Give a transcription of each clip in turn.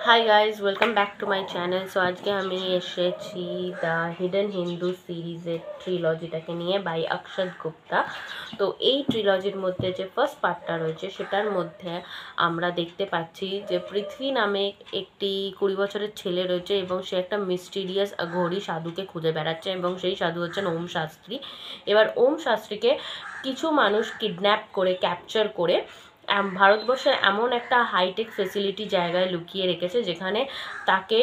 Hi guys welcome back to my channel. So आज के हमें एसेছি দ্য হিডেন হিন্দু সিরিজের ট্রিলজিটাকে নিয়ে বাই অক্ষত গুপ্তা। তো এই ট্রিলজির মধ্যে যে ফার্স্ট পার্টটা রয়েছে সেটার মধ্যে আমরা দেখতে পাচ্ছি যে পৃথ্বী নামে একটি 20 বছরের ছেলে রয়েছে এবং সে একটা মিস্টিরিয়াস ঘড়ি সাধুকে খুঁজে বেড়াচ্ছে এবং সেই সাধু হচ্ছেন ওম শাস্ত্রী। এবার ওম শাস্ত্রীকে কিছু মানুষ কিডন্যাপ করে ক্যাপচার করে ভারতবর্ষের এমন একটা হাইটেক ফেসিলিটি জায়গায় লুকিয়ে রেখেছে যেখানে তাকে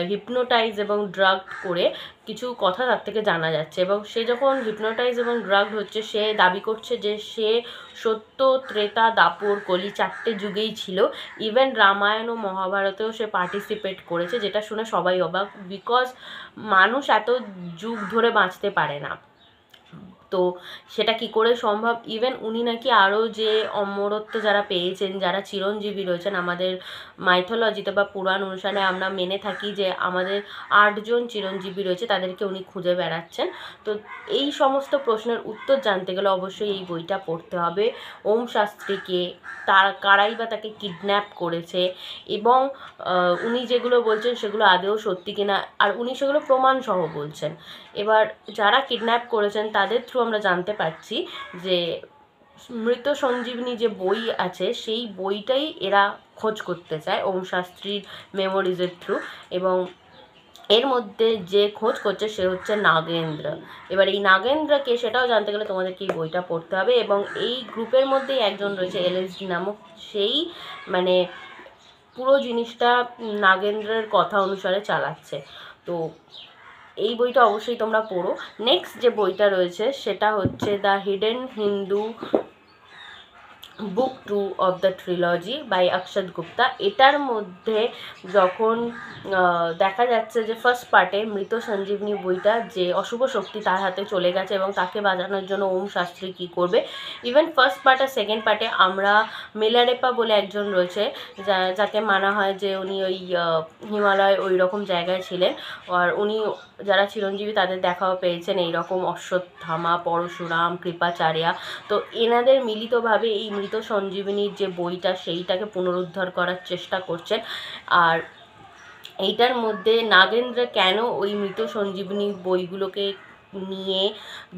হিপনোটাইজ এবং ড্রাগ করে কিছু কথা তার থেকে জানা যাচ্ছে এবং সে যখন হিপনোটাইজ এবং ড্রাগ হচ্ছে সে দাবি করছে যে সে সত্য, ত্রেতা, দাপর, কলি 4টে যুগেই ছিল। ইভেন রামায়ণ ও মহাভারতেও সে পার্টিসিপেট করেছে, যেটা শুনে সবাই অবাক, বিকজ মানুষ এত যুগ ধরে বাঁচতে পারে না। তো সেটা কি করে সম্ভব? ইভেন উনি নাকি আরও যে অমরত্ব যারা পেয়েছেন, যারা চিরঞ্জীবী রয়েছেন আমাদের মাইথোলজিতে বা পুরাণ অনুসারে আমরা মেনে থাকি যে আমাদের 8 জন চিরঞ্জীবী রয়েছে, তাদেরকে উনি খুঁজে বেড়াচ্ছেন। তো এই সমস্ত প্রশ্নের উত্তর জানতে গেলে অবশ্যই এই বইটা পড়তে হবে। ওম শাস্ত্রীকে কারাই বা তাকে কিডন্যাপ করেছে এবং উনি যেগুলো বলছেন সেগুলো আদৌ সত্যি কিনা, আর উনি সেগুলো প্রমাণসহ বলছেন। এবার যারা কিডন্যাপ করেছেন তাদের থ্রু আমরা জানতে পারছি যে মৃত সঞ্জীবনী যে বই আছে সেই বইটাই এরা খোঁজ করতে চায় ওম শাস্ত্রীর মেমোরিজের থ্রু, এবং এর মধ্যে যে খোঁজ করছে সে হচ্ছে নাগেন্দ্র। এবার এই নাগেন্দ্রকে সেটাও জানতে গেলে তোমাদেরকে এই বইটা পড়তে হবে এবং এই গ্রুপের মধ্যেই একজন রয়েছে LSD নামক, সেই মানে পুরো জিনিসটা নাগেন্দ্রের কথা অনুসারে চালাচ্ছে। তো এই বইটা অবশ্যই তোমরা পড়ো। নেক্সট যে বইটা রয়েছে সেটা হচ্ছে the hidden Hindu book 2 of the trilogy by Akshat Gupta. এটার মধ্যে যখন দেখা যাচ্ছে যে ফার্স্ট পার্টে মৃত সঞ্জীবনী বইটা যে অশুভ শক্তি তার হাতে চলে গেছে এবং তাকে বাঁচানোর জন্য ওম শাস্ত্রী কী করবে। ইভেন ফার্স্ট পার্ট আর সেকেন্ড পার্টে আমরা মিলারেপা বলে একজন রয়েছে যাকে মানা হয় যে উনি ওই হিমালয় ওই রকম জায়গায় ছিলেন, আর উনি যারা চিরঞ্জীবী তাদের দেখাও পেয়েছেন, এইরকম অশ্বত্থামা, পরশুরাম, কৃপাচার্যা। তো এনাদের মিলিতভাবে এই মৃত সঞ্জীবনীর যে বইটা সেইটাকে পুনরুদ্ধার করার চেষ্টা করছেন। আর এইটার মধ্যে নাগেন্দ্র কেন ওই মৃত সঞ্জীবনী বইগুলোকে নিয়ে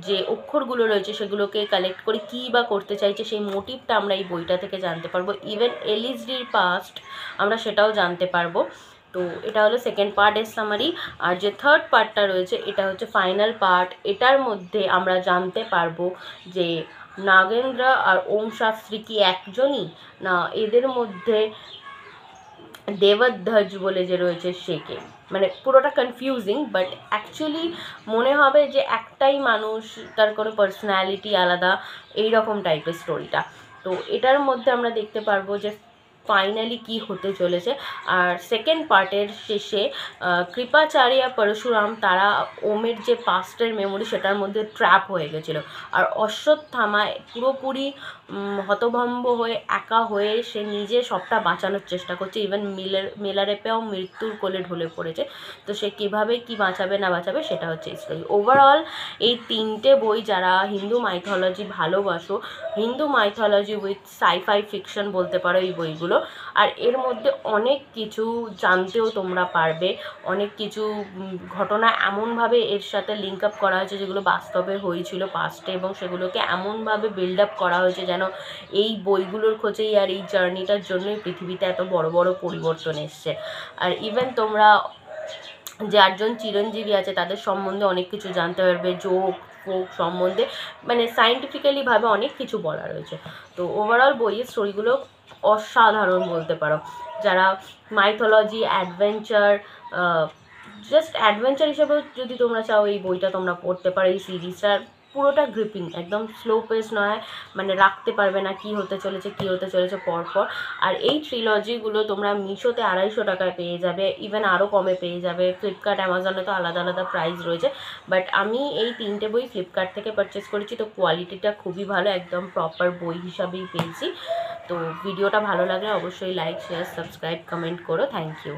যে অক্ষরগুলো রয়েছে সেগুলোকে কালেক্ট করে কী বা করতে চাইছে সেই মোটিভটা আমরা এই বইটা থেকে জানতে পারবো। ইভেন LSDর পাস্ট আমরা সেটাও জানতে পারবো। তো এটা হলো সেকেন্ড পার্টের সামারি। আর যে থার্ড পার্টটা রয়েছে এটা হচ্ছে ফাইনাল পার্ট। এটার মধ্যে আমরা জানতে পারবো যে নাগেন্দ্র আর ওম শাস্ত্রী কি একজনই, না এদের মধ্যে দেবধ্বজ বলে যে রয়েছে সে কে। মানে পুরোটা কনফিউজিং, বাট অ্যাকচুয়ালি মনে হবে যে একটাই মানুষ, তার কোনো পার্সোনালিটি আলাদা, এই রকম টাইপের স্টোরিটা। তো এটার মধ্যে আমরা দেখতে পারবো যে ফাইনালি কি হতে চলেছে। আর সেকেন্ড পার্টের শেষে কৃপাচার্য, পরশুরাম তারা ওমের যে পাস্টের মেমোরি সেটার মধ্যে ট্র্যাপ হয়ে গেছিলো, আর অশ্বত্থামা পুরোপুরি হতভম্ব হয়ে একা হয়ে সে নিজে সবটা বাঁচানোর চেষ্টা করছে। ইভেন মিলারেপেও মৃত্যুর কোলে ঢলে পড়েছে। তো সে কীভাবে কি বাঁচাবে না বাঁচাবে সেটা হচ্ছে স্টোরি। ওভারঅল এই 3টে বই যারা হিন্দু মাইথোলজি ভালোবাসো, Hindu mythology with sci-fi fiction বলতে পারো এই বইগুলো। আর এর মধ্যে অনেক কিছু জানতেও তোমরা পারবে, অনেক কিছু ঘটনা এমনভাবে এর সাথে লিঙ্ক আপ করা হয়েছে যেগুলো বাস্তবে হয়েছিল পাস্টে, এবং সেগুলোকে এমনভাবে বিল্ড আপ করা হয়েছে যেন এই বইগুলোর খোঁজেই আর এই জার্নিটার জন্যই পৃথিবীতে এত বড় বড় পরিবর্তন এসছে। আর ইভেন তোমরা যে 8 জন চিরঞ্জীবী আছে তাদের সম্বন্ধে অনেক কিছু জানতে পারবে, যোগ ফোক সম্বন্ধে, মানে সায়েন্টিফিক্যালিভাবে অনেক কিছু বলা রয়েছে। তো ওভারঅল বইয়ের স্টোরিগুলো অসাধারণ বলতে পারো। যারা মাইথোলজি, অ্যাডভেঞ্চার, জাস্ট অ্যাডভেঞ্চার হিসেবেও যদি তোমরা চাও এই বইটা তোমরা পড়তে পারো। এই সিরিজটা পুরোটা গ্রিপিং, একদম স্লো পেস নয়, মানে রাখতে পারবে না কী হতে চলেছে পরপর। আর এই ট্রিলজিগুলো তোমরা মিশোতে 250 টাকায় পেয়ে যাবে, ইভেন আরও কমে পেয়ে যাবে। ফ্লিপকার্ট, অ্যামাজনে তো আলাদা আলাদা প্রাইস রয়েছে, বাট আমি এই 3টে বই ফ্লিপকার্ট থেকে পারচেস করেছি। তো কোয়ালিটিটা খুবই ভালো, একদম প্রপার বই হিসাবেই পেয়েছি। তো ভিডিওটা ভালো লাগলে অবশ্যই লাইক, শেয়ার, সাবস্ক্রাইব, কমেন্ট করো। Thank you.